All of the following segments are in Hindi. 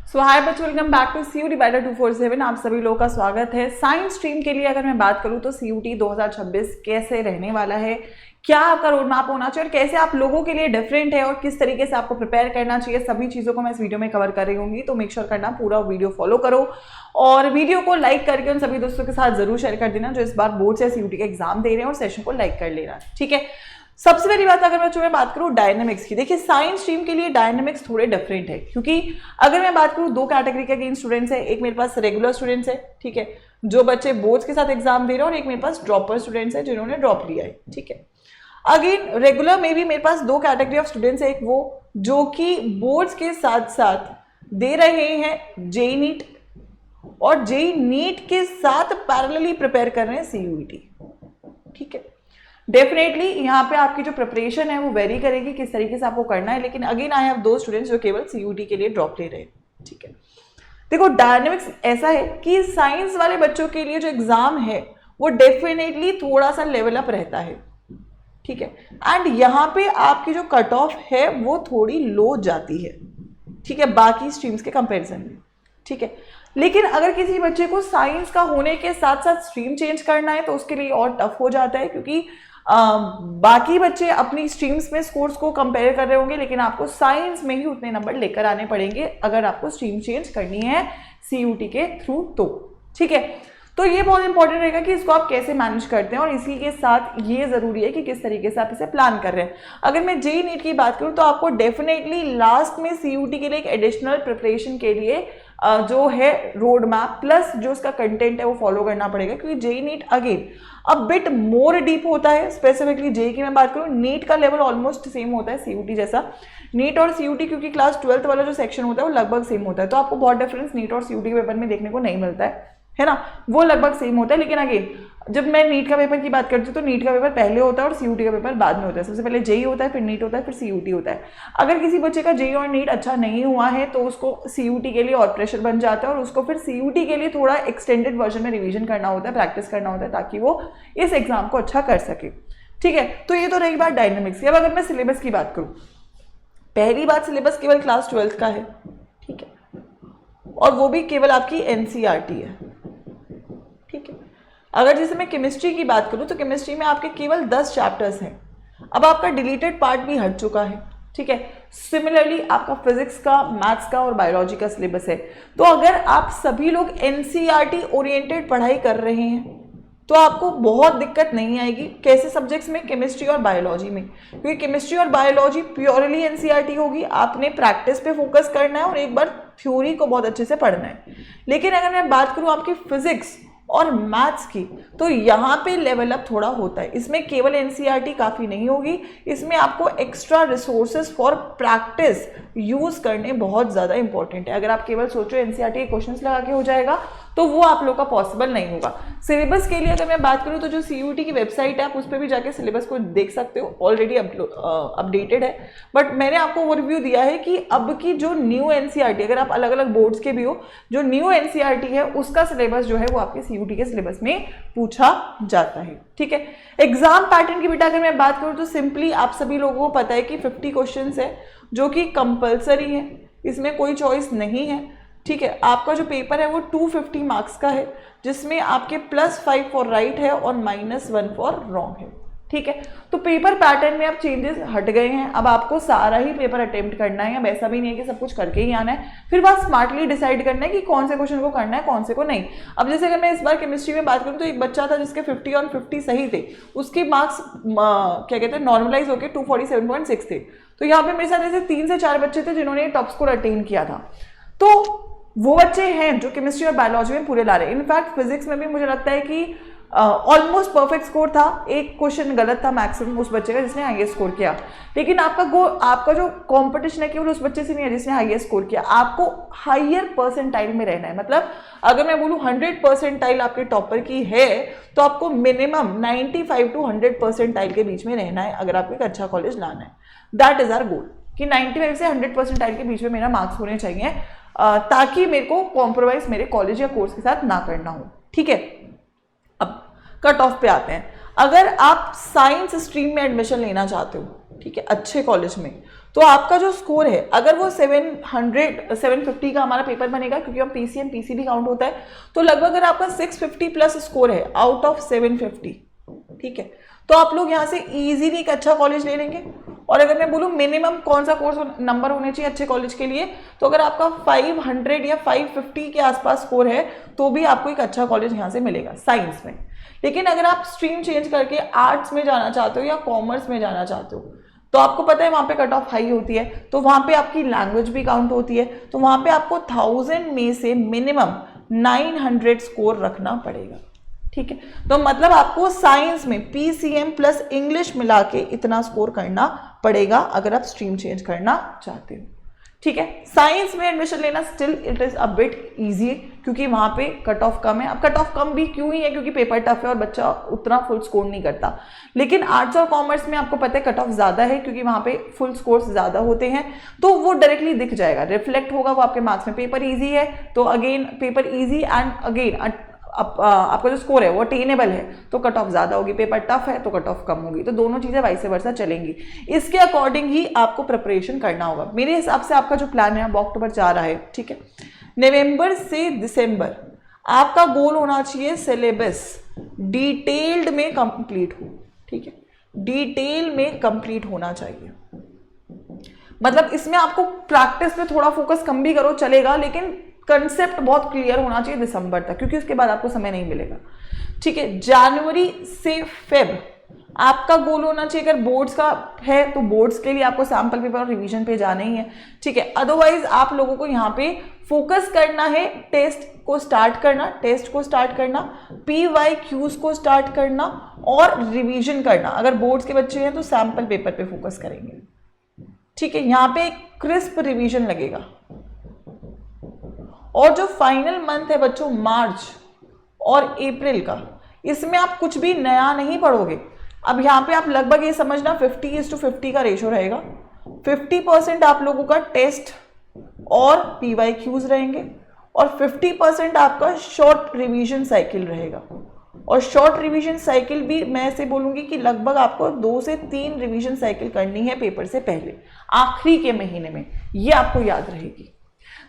सो हाय बच्चों, welcome back to CUT better 247। आप सभी लोगों का स्वागत है। साइंस स्ट्रीम के लिए अगर मैं बात करूं तो CUT 2026 कैसे रहने वाला है, क्या आपका रोड मैप होना चाहिए और कैसे आप लोगों के लिए डिफरेंट है और किस तरीके से आपको प्रिपेयर करना चाहिए, सभी चीज़ों को मैं इस वीडियो में कवर कर रही होंगी। तो मेक श्योर करना पूरा वीडियो फॉलो करो और वीडियो को लाइक करके उन सभी दोस्तों के साथ जरूर शेयर कर देना जो इस बार बोर्ड से CUT का एग्जाम दे रहे हैं और सेशन को लाइक कर लेना, ठीक है। सबसे पहली बात अगर मैं बात करूं डायनेमिक्स की, देखिए साइंस स्ट्रीम के लिए डायनेमिक्स थोड़े डिफरेंट है, क्योंकि अगर मैं बात करूं दो कैटेगरी के अगेन स्टूडेंट्स है। एक मेरे पास रेगुलर स्टूडेंट्स है, ठीक है, जो बच्चे बोर्ड्स के साथ एग्जाम दे रहे हैं, और एक मेरे पास ड्रॉपर स्टूडेंट्स है जिन्होंने ड्रॉप लिया है, ठीक है। अगेन रेगुलर में भी मेरे पास दो कैटेगरी ऑफ स्टूडेंट्स है। एक वो जो कि बोर्ड्स के साथ साथ दे रहे हैं जेईई नीट और जेईई नीट के साथ पैरेलली प्रिपेयर कर रहे हैं CUET, ठीक है। डेफिनेटली यहाँ पे आपकी जो प्रिपरेशन है वो वेरी करेगी किस तरीके से आपको करना है, लेकिन अगेन आई हैव दो स्टूडेंट्स जो केवल CUT के लिए ड्रॉप ले रहे हैं, ठीक है। देखो डायनेमिक्स ऐसा है कि साइंस वाले बच्चों के लिए जो एग्जाम है वो डेफिनेटली थोड़ा सा लेवल अप रहता है, ठीक है। एंड यहाँ पे आपकी जो कट ऑफ है वो थोड़ी लो जाती है, ठीक है, बाकी स्ट्रीम्स के कंपेरिजन में, ठीक है। लेकिन अगर किसी बच्चे को साइंस का होने के साथ साथ स्ट्रीम चेंज करना है तो उसके लिए और टफ हो जाता है, क्योंकि बाकी बच्चे अपनी स्ट्रीम्स में स्कोर्स को कंपेयर कर रहे होंगे, लेकिन आपको साइंस में ही उतने नंबर लेकर आने पड़ेंगे अगर आपको स्ट्रीम चेंज करनी है CUT के थ्रू, तो ठीक है। तो ये बहुत इंपॉर्टेंट रहेगा कि इसको आप कैसे मैनेज करते हैं, और इसी के साथ ये जरूरी है कि किस तरीके से आप इसे प्लान कर रहे हैं। अगर मैं जेईई नीट की बात करूं तो आपको डेफिनेटली लास्ट में CUT के लिए एक एडिशनल प्रिपरेशन के लिए जो है रोड मैप प्लस जो उसका कंटेंट है वो फॉलो करना पड़ेगा, क्योंकि जेईई नीट अगेन अब बिट मोर डीप होता है। स्पेसिफिकली जेईई की मैं बात करूं, नीट का लेवल ऑलमोस्ट सेम होता है CUT जैसा। नीट और CUT क्योंकि क्लास 12th वाला जो सेक्शन होता है वो लगभग सेम होता है, तो आपको बहुत डिफरेंस नीट और CUT के पेपर में देखने को नहीं मिलता है ना, वो लगभग सेम होता है। लेकिन अगेन जब मैं नीट का पेपर की बात करती हूँ तो नीट का पेपर पहले होता है और CUT का पेपर बाद में होता है। सबसे पहले जेईई होता है, फिर नीट होता है, फिर CUT होता है। अगर किसी बच्चे का जेईई और नीट अच्छा नहीं हुआ है तो उसको CUT के लिए और प्रेशर बन जाता है और उसको फिर CUT के लिए थोड़ा एक्सटेंडेड वर्जन में रिविजन करना होता है, प्रैक्टिस करना होता है, ताकि वो इस एग्जाम को अच्छा कर सके, ठीक है। तो ये तो रही बात डायनेमिक्स की। अब अगर मैं सिलेबस की बात करूँ, पहली बात सिलेबस केवल क्लास 12th का है, ठीक है, और वो भी केवल आपकी NCERT है, ठीक है। अगर जैसे मैं केमिस्ट्री की बात करूं तो केमिस्ट्री में आपके केवल 10 चैप्टर्स हैं। अब आपका डिलीटेड पार्ट भी हट चुका है, ठीक है। सिमिलरली आपका फिजिक्स का, मैथ्स का और बायोलॉजी का सिलेबस है। तो अगर आप सभी लोग NCERT ओरिएंटेड पढ़ाई कर रहे हैं तो आपको बहुत दिक्कत नहीं आएगी। कैसे सब्जेक्ट्स में? केमिस्ट्री और बायोलॉजी में, क्योंकि केमिस्ट्री और बायोलॉजी प्योरली NCERT होगी। आपने प्रैक्टिस पे फोकस करना है और एक बार थ्योरी को बहुत अच्छे से पढ़ना है। लेकिन अगर मैं बात करूं आपकी फिजिक्स और मैथ्स की, तो यहाँ पे लेवल अप थोड़ा होता है। इसमें केवल NCERT काफ़ी नहीं होगी, इसमें आपको extra resources for practice use करने बहुत ज़्यादा इंपॉर्टेंट है। अगर आप केवल सोचो NCERT के क्वेश्चंस लगा के हो जाएगा तो वो आप लोग का पॉसिबल नहीं होगा। सिलेबस के लिए अगर मैं बात करूँ तो जो CUT की वेबसाइट है आप उस पर भी जाके सिलेबस को देख सकते हो, ऑलरेडी अपडेटेड है। बट मैंने आपको ओवरव्यू दिया है कि अब की जो न्यू NCERT, अगर आप अलग अलग बोर्ड्स के भी हो, जो न्यू NCERT है उसका सिलेबस जो है वो आपके CUT के सिलेबस में पूछा जाता है, ठीक है। एग्जाम पैटर्न की बेटा अगर मैं बात करूँ तो सिंपली आप सभी लोगों को पता है कि 50 क्वेश्चन है जो कि कंपल्सरी है, इसमें कोई चॉइस नहीं है, ठीक है। आपका जो पेपर है वो 250 मार्क्स का है, जिसमें आपके +5 फॉर राइट है और -1 फॉर रॉन्ग है, ठीक है। तो पेपर पैटर्न में अब चेंजेस हट गए हैं। अब आपको सारा ही पेपर अटेम्प्ट करना है। अब ऐसा भी नहीं है कि सब कुछ करके ही आना है, फिर बात स्मार्टली डिसाइड करना है कि कौन से क्वेश्चन को करना है कौन से को नहीं। अब जैसे अगर मैं इस बार केमिस्ट्री में बात करूँ तो एक बच्चा था जिसके 50 और 50 सही थे, उसके मार्क्स क्या कहते हैं नॉर्मलाइज होकर 247.6 थे। तो यहाँ पे मेरे साथ ऐसे 3 से 4 बच्चे थे जिन्होंने टॉप स्कोर अटेन किया था। तो वो बच्चे हैं जो केमिस्ट्री और बायोलॉजी में पूरे ला रहे हैं। इनफैक्ट फिजिक्स में भी मुझे लगता है कि ऑलमोस्ट परफेक्ट स्कोर था, एक क्वेश्चन गलत था मैक्सिमम उस बच्चे का जिसने हाईएस्ट स्कोर किया। लेकिन आपका जो कंपटीशन है केवल उस बच्चे से नहीं है जिसने हाईएस्ट स्कोर किया। आपको हायर परसेंटाइल में रहना है। मतलब अगर मैं बोलूँ 100 परसेंटाइल आपके टॉपर की है तो आपको मिनिमम 95 to 100 परसेंटाइल के बीच में रहना है अगर आपको एक अच्छा कॉलेज लाना है। दैट इज आवर गोल कि 95 से 100 परसेंटाइल के बीच में मेरा मार्क्स होने चाहिए, ताकि मेरे को कॉम्प्रोमाइज मेरे कॉलेज या कोर्स के साथ ना करना हो, ठीक है। अब कट ऑफ पे आते हैं। अगर आप साइंस स्ट्रीम में एडमिशन लेना चाहते हो, ठीक है, अच्छे कॉलेज में, तो आपका जो स्कोर है अगर वो 750 का हमारा पेपर बनेगा, क्योंकि हम पीसीएम पीसीबी काउंट होता है, तो लगभग अगर आपका 650 प्लस स्कोर है आउट ऑफ 750, ठीक है, तो आप लोग यहाँ से इजीली एक अच्छा कॉलेज ले लेंगे। और अगर मैं बोलूँ मिनिमम कौन सा कोर्स नंबर होने चाहिए अच्छे कॉलेज के लिए, तो अगर आपका 500 या 550 के आसपास स्कोर है तो भी आपको एक अच्छा कॉलेज यहाँ से मिलेगा साइंस में। लेकिन अगर आप स्ट्रीम चेंज करके आर्ट्स में जाना चाहते हो या कॉमर्स में जाना चाहते हो, तो आपको पता है वहाँ पे कट ऑफ हाई होती है, तो वहाँ पे आपकी लैंग्वेज भी काउंट होती है, तो वहाँ पे आपको 1000 में से मिनिमम 900 स्कोर रखना पड़ेगा, ठीक है। तो मतलब आपको साइंस में पीसीएम प्लस इंग्लिश मिला के इतना स्कोर करना पड़ेगा अगर आप स्ट्रीम चेंज करना चाहते हो, ठीक है। साइंस में एडमिशन लेना still it is a bit easy, क्योंकि वहां पे कट ऑफ कम है। अब कट ऑफ कम भी क्यों ही है, क्योंकि पेपर टफ है और बच्चा उतना फुल स्कोर नहीं करता। लेकिन आर्ट्स और कॉमर्स में आपको पता है कट ऑफ ज्यादा है, क्योंकि वहां पे फुल स्कोर्स ज्यादा होते हैं, तो वो डायरेक्टली दिख जाएगा, रिफ्लेक्ट होगा वो आपके मार्क्स में। पेपर ईजी है तो again paper easy and again आपका जो स्कोर है वो अटेनेबल है तो कट ऑफ ज्यादा होगी, पेपर टफ है तो कट ऑफ कम होगी, तो दोनों चीजें वाइस वर्सा चलेंगी। इसके अकॉर्डिंग ही आपको प्रिपरेशन करना होगा। मेरे हिसाब से आपका जो प्लान है अब अक्टूबर जा रहा है, ठीक है, नवंबर से दिसंबर आपका गोल होना चाहिए सिलेबस डिटेल्ड में कंप्लीट हो, ठीक है, डिटेल में कंप्लीट होना चाहिए। मतलब इसमें आपको प्रैक्टिस पे थोड़ा फोकस कम भी करो चलेगा, लेकिन कंसेप्ट बहुत क्लियर होना चाहिए दिसंबर तक, क्योंकि उसके बाद आपको समय नहीं मिलेगा, ठीक है। जनवरी से फेब आपका गोल होना चाहिए, अगर बोर्ड्स का है तो बोर्ड्स के लिए आपको सैम्पल पेपर और रिवीजन पे जाना ही है, ठीक है। अदरवाइज आप लोगों को यहाँ पे फोकस करना है टेस्ट को स्टार्ट करना, PYQs को स्टार्ट करना और रिवीजन करना। अगर बोर्ड्स के बच्चे हैं तो सैम्पल पेपर पे फोकस करेंगे, ठीक है। यहाँ पे एक क्रिस्प रिवीजन लगेगा। और जो फाइनल मंथ है बच्चों मार्च और अप्रैल का, इसमें आप कुछ भी नया नहीं पढ़ोगे। अब यहाँ पे आप लगभग ये समझना 50:50 का रेशो रहेगा। 50% आप लोगों का टेस्ट और PYQs रहेंगे और 50% आपका शॉर्ट रिवीजन साइकिल रहेगा। और शॉर्ट रिवीजन साइकिल भी मैं ऐसे बोलूंगी कि लगभग आपको 2 से 3 रिवीजन साइकिल करनी है पेपर से पहले, आखिरी के महीने में, ये आपको याद रहेगी।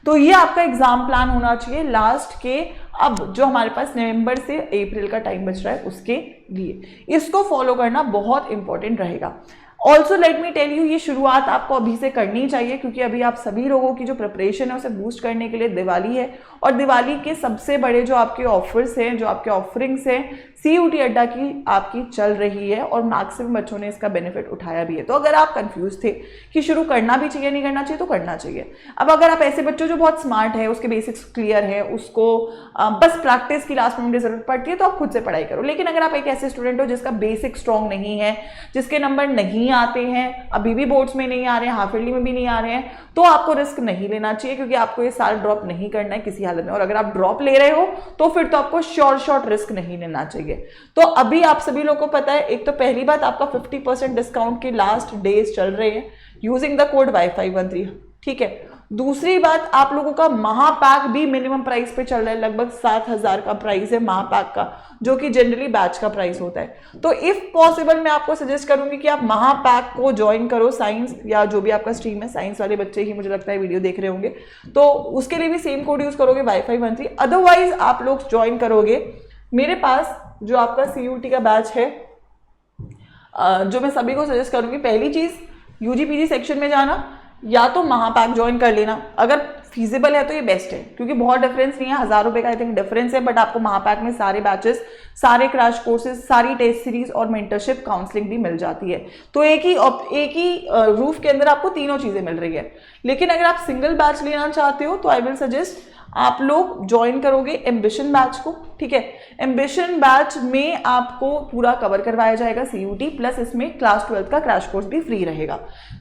तो ये आपका एग्जाम प्लान होना चाहिए लास्ट के, अब जो हमारे पास नवंबर से अप्रैल का टाइम बच रहा है उसके लिए। इसको फॉलो करना बहुत इंपॉर्टेंट रहेगा। Also let me tell you, ये शुरुआत आपको अभी से करनी चाहिए, क्योंकि अभी आप सभी लोगों की जो प्रिपरेशन है उसे बूस्ट करने के लिए दिवाली है, और दिवाली के सबसे बड़े जो आपके ऑफर्स हैं, जो आपके ऑफरिंग्स हैं, CUET अड्डा की आपकी चल रही है और मैक्सिमम बच्चों ने इसका बेनिफिट उठाया भी है। तो अगर आप कंफ्यूज थे कि शुरू करना भी चाहिए नहीं करना चाहिए, तो करना चाहिए। अब अगर आप ऐसे बच्चों जो बहुत स्मार्ट है, उसके बेसिक्स क्लियर है, उसको बस प्रैक्टिस की लास्ट मोमेंट जरूरत पड़ती है, तो आप खुद से पढ़ाई करो। लेकिन अगर आप एक ऐसे स्टूडेंट हो जिसका बेसिक स्ट्रॉन्ग नहीं है, जिसके नंबर नहीं आते हैं, अभी भी बोर्ड्स में नहीं आ रहे हैं, हाफ ईयरली में भी नहीं आ रहे हैं, तो आपको रिस्क नहीं लेना चाहिए, क्योंकि आपको ये साल ड्रॉप नहीं करना है किसी हालत में। और अगर आप ड्रॉप ले रहे हो तो फिर तो आपको शॉर्ट रिस्क नहीं लेना चाहिए। तो अभी आप सभी लोगों को पता है, एक तो पहली बात आपका 50% डिस्काउंट के लास्ट डेज चल रहे हैं यूजिंग द कोड Y513, ठीक है। दूसरी बात, आप लोगों का महापैक भी मिनिमम प्राइस पे चल रहा है, लगभग 7000 का प्राइस है महापैक का, जो कि जनरली बैच का प्राइस होता है। तो इफ पॉसिबल मैं आपको सजेस्ट करूंगी कि आप महापैक को ज्वाइन करो। साइंस या जो भी आपका स्ट्रीम है, साइंस वाले बच्चे ही मुझे लगता है वीडियो देख रहे होंगे, तो उसके लिए भी सेम कोड यूज करोगे Y513। अदरवाइज आप लोग ज्वाइन करोगे मेरे पास जो आपका CUET का बैच है, जो मैं सभी को सजेस्ट करूंगी, पहली चीज UG-PG सेक्शन में जाना, या तो महापैक ज्वाइन कर लेना। अगर फीजिबल है तो ये बेस्ट है, क्योंकि बहुत डिफरेंस नहीं है, 1000 रुपए का आई थिंक डिफरेंस है, बट आपको महापैक में सारे बैचेस, सारे क्रैश कोर्सेज, सारी टेस्ट सीरीज और मेंटरशिप काउंसलिंग भी मिल जाती है। तो एक ही रूफ के अंदर आपको तीनों चीजें मिल रही है। लेकिन अगर आप सिंगल बैच लेना चाहते हो तो आई विल सजेस्ट आप लोग ज्वाइन करोगे एम्बिशन बैच को, ठीक है। एम्बिशन बैच में आपको पूरा कवर करवाया जाएगा CUET, प्लस इसमें क्लास 12 का क्रैश कोर्स भी फ्री रहेगा,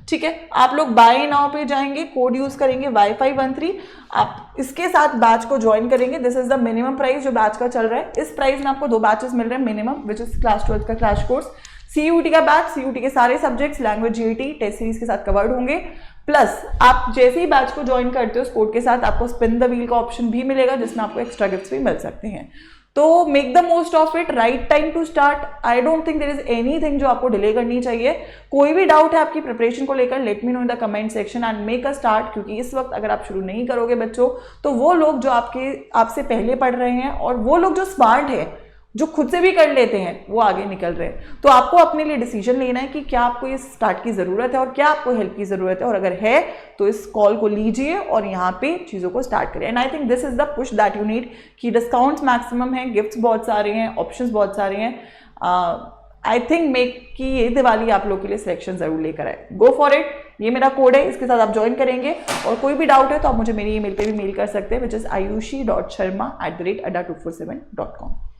ठीक है। आप लोग बाय नाउ पे जाएंगे, कोड यूज करेंगे Y513, आप इसके साथ बैच को ज्वाइन करेंगे। This is the minimum price जो बैच का चल रहा है। इस प्राइस में आपको 2 बैचेस मिल रहे हैं मिनिमम, विच इज क्लास 12 का क्रैश कोर्स, CUET का बैच, CUET के सारे subjects, language, GET, test series के साथ कवर्ड होंगे। प्लस आप जैसे ही बैच को ज्वाइन करते हो, उस कोड के साथ आपको स्पिन द व्हील का ऑप्शन भी मिलेगा, जिसमें आपको एक्स्ट्रा गिफ्ट्स भी मिल सकते हैं। तो make the most of it, right time to start. I don't think there is anything जो आपको डिले करनी चाहिए। कोई भी डाउट है आपकी प्रिपरेशन को लेकर, let me know in the comment section and make a start, क्योंकि इस वक्त अगर आप शुरू नहीं करोगे बच्चों, तो वो लोग जो आपसे पहले पढ़ रहे हैं और वो लोग जो स्मार्ट है, जो खुद से भी कर लेते हैं, वो आगे निकल रहे हैं। तो आपको अपने लिए डिसीजन लेना है कि क्या आपको इस स्टार्ट की ज़रूरत है और क्या आपको हेल्प की ज़रूरत है, और अगर है तो इस कॉल को लीजिए और यहाँ पे चीज़ों को स्टार्ट करें। And I think this is the push that you need, कि डिस्काउंट्स मैक्सिमम हैं, गिफ्ट्स बहुत सारे हैं, ऑप्शंस बहुत सारे हैं। आई थिंक मेक की ये दिवाली आप लोग के लिए सिलेक्शन जरूर लेकर आए। गो फॉर इट, ये मेरा कोड है, इसके साथ आप ज्वाइन करेंगे। और कोई भी डाउट है तो आप मुझे मेरी ईमेल पे भी मेल कर सकते हैं, विच इज़ ayushi.sharma@adda247.com।